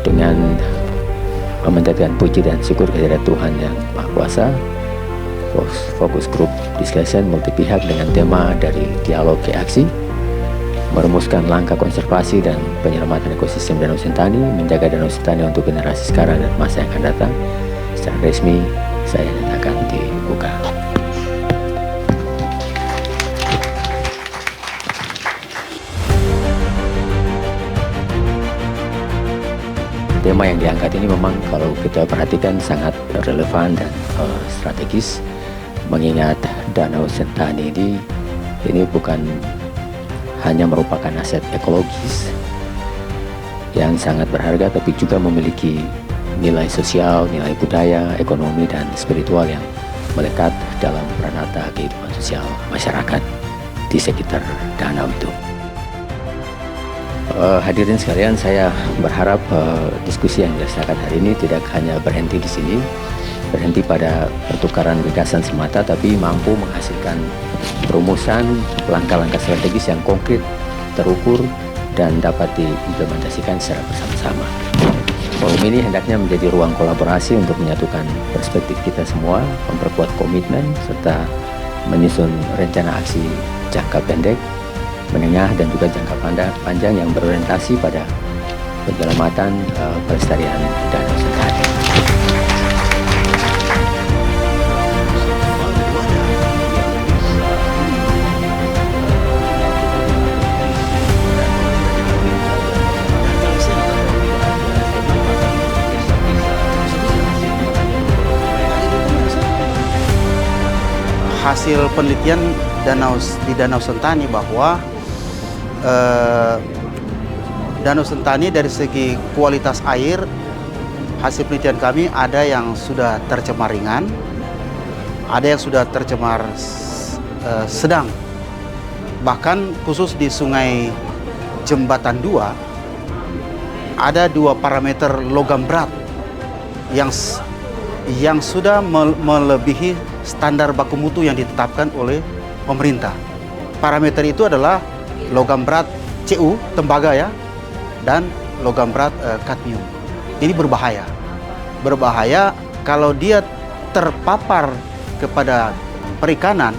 dengan memanjatkan puji dan syukur kehadirat Tuhan yang Maha Kuasa. Fokus group discussion multi pihak dengan tema dari dialog ke aksi, merumuskan langkah konservasi dan penyelamatan ekosistem Danau Sentani, menjaga Danau Sentani untuk generasi sekarang dan masa yang akan datang. Secara resmi saya nyatakan dibuka. Tema yang diangkat ini memang kalau kita perhatikan sangat relevan dan strategis, mengingat Danau Sentani ini bukan hanya merupakan aset ekologis yang sangat berharga, tapi juga memiliki nilai sosial, nilai budaya, ekonomi, dan spiritual yang melekat dalam peranata kehidupan sosial masyarakat di sekitar danau itu. Hadirin sekalian, saya berharap diskusi yang dilaksanakan hari ini tidak hanya berhenti di sini, berhenti pada pertukaran gagasan semata, tapi mampu menghasilkan rumusan langkah-langkah strategis yang konkret, terukur, dan dapat diimplementasikan secara bersama-sama. Forum ini hendaknya menjadi ruang kolaborasi untuk menyatukan perspektif kita semua, memperkuat komitmen, serta menyusun rencana aksi jangka pendek, menengah, dan juga jangka panjang yang berorientasi pada penyelamatan pelestarian Danau Sentani. Hasil penelitian di Danau Sentani bahwa Danau Sentani dari segi kualitas air, hasil penelitian kami ada yang sudah tercemar ringan, ada yang sudah tercemar sedang. Bahkan khusus di Sungai Jembatan 2 ada 2 parameter logam berat yang sudah melebihi standar baku mutu yang ditetapkan oleh pemerintah. Parameter itu adalah logam berat Cu, tembaga ya, dan logam berat kadmium. Ini berbahaya. Berbahaya kalau dia terpapar kepada perikanan,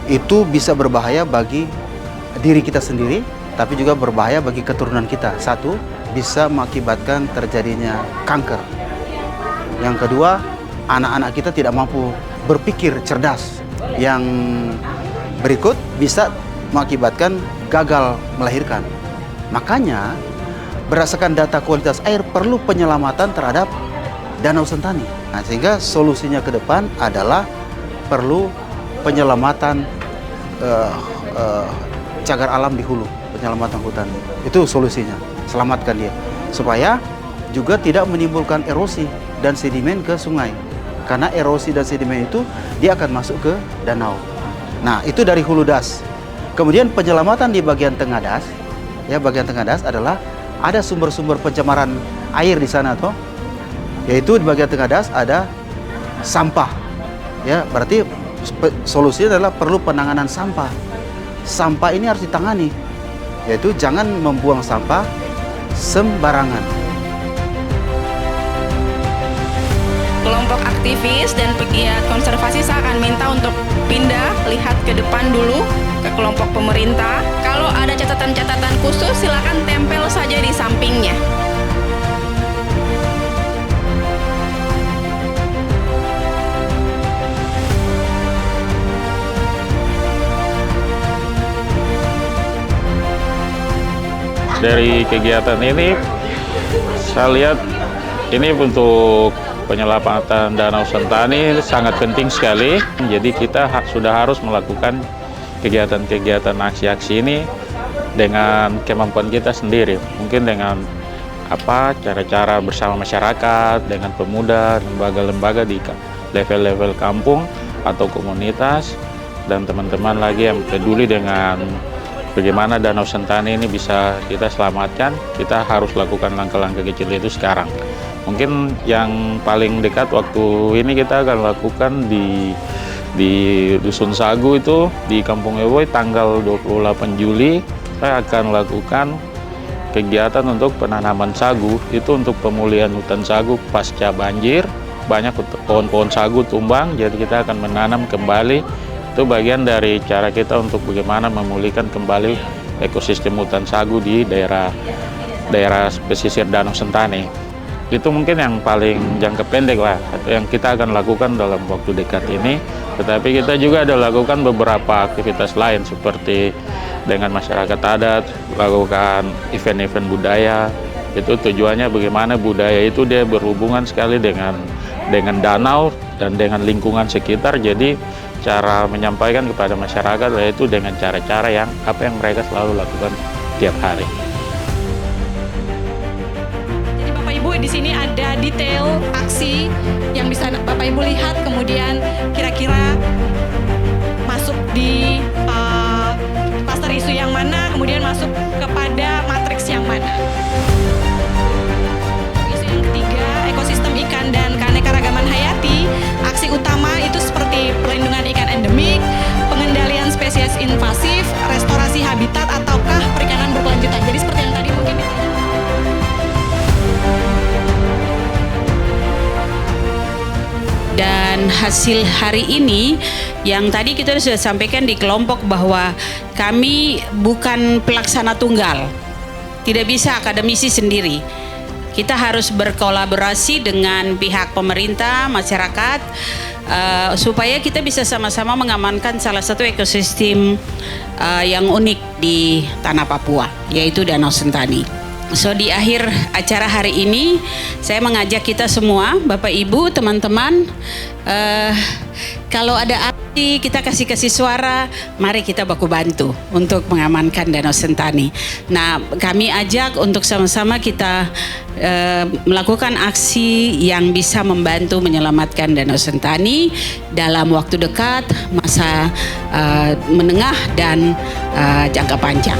itu bisa berbahaya bagi diri kita sendiri, tapi juga berbahaya bagi keturunan kita. Satu, bisa mengakibatkan terjadinya kanker. Yang kedua, anak-anak kita tidak mampu berpikir cerdas. Yang berikut bisa mengakibatkan gagal melahirkan. Makanya berdasarkan data kualitas air perlu penyelamatan terhadap Danau Sentani. Nah, sehingga solusinya ke depan adalah perlu penyelamatan cagar alam di hulu, penyelamatan hutan. Itu solusinya, selamatkan dia supaya juga tidak menimbulkan erosi dan sedimen ke sungai. Karena erosi dan sedimen itu dia akan masuk ke danau. Nah, itu dari hulu das. Kemudian penyelamatan di bagian tengah das, ya, bagian tengah das adalah ada sumber-sumber pencemaran air di sana toh. Yaitu di bagian tengah das ada sampah. Ya, berarti solusinya adalah perlu penanganan sampah. Sampah ini harus ditangani. Yaitu jangan membuang sampah sembarangan. Kelompok aktivis dan pegiat konservasi saya akan minta untuk pindah, lihat ke depan dulu, ke kelompok pemerintah. Kalau ada catatan-catatan khusus, silakan tempel saja di sampingnya. Dari kegiatan ini, saya lihat ini untuk penyelamatan Danau Sentani sangat penting sekali. Jadi kita sudah harus melakukan kegiatan-kegiatan aksi-aksi ini dengan kemampuan kita sendiri. Mungkin dengan cara-cara bersama masyarakat, dengan pemuda, lembaga-lembaga di level-level kampung atau komunitas, dan teman-teman lagi yang peduli dengan bagaimana Danau Sentani ini bisa kita selamatkan. Kita harus lakukan langkah-langkah kecil itu sekarang. Mungkin yang paling dekat waktu ini kita akan lakukan di Dusun Sagu itu di Kampung Ewoi tanggal 28 Juli. Saya akan lakukan kegiatan untuk penanaman sagu. Itu untuk pemulihan hutan sagu pasca banjir. Banyak pohon-pohon sagu tumbang, jadi kita akan menanam kembali. Itu bagian dari cara kita untuk bagaimana memulihkan kembali ekosistem hutan sagu di daerah pesisir Danau Sentani. Itu mungkin yang paling jangka pendek lah, atau yang kita akan lakukan dalam waktu dekat ini. Tetapi kita juga ada lakukan beberapa aktivitas lain seperti dengan masyarakat adat, lakukan event-event budaya. Itu tujuannya bagaimana budaya itu dia berhubungan sekali dengan danau dan dengan lingkungan sekitar. Jadi cara menyampaikan kepada masyarakat yaitu dengan cara-cara yang mereka selalu lakukan tiap hari. Jadi Bapak Ibu di sini ada detail aksi yang bisa Bapak Ibu lihat, kemudian kira-kira masuk di klaster isu yang mana, kemudian masuk kepada matriks yang mana. Isu yang ketiga, ekosistem ikan dan keanekaragaman hayati. Aksi utama itu seperti perlindungan ikan endemik, pengendalian spesies invasif, restorasi habitat, ataukah perikanan berkelanjutan. Jadi seperti yang tadi mungkin ditanya. Dan hasil hari ini yang tadi kita sudah sampaikan di kelompok bahwa kami bukan pelaksana tunggal, tidak bisa akademisi sendiri. Kita harus berkolaborasi dengan pihak pemerintah, masyarakat, supaya kita bisa sama-sama mengamankan salah satu ekosistem yang unik di tanah Papua, yaitu Danau Sentani. So di akhir acara hari ini saya mengajak kita semua, Bapak Ibu, teman-teman, kalau ada aksi kita kasih suara, mari kita baku bantu untuk mengamankan Danau Sentani. Nah, kami ajak untuk sama-sama kita melakukan aksi yang bisa membantu menyelamatkan Danau Sentani dalam waktu dekat, masa menengah dan jangka panjang.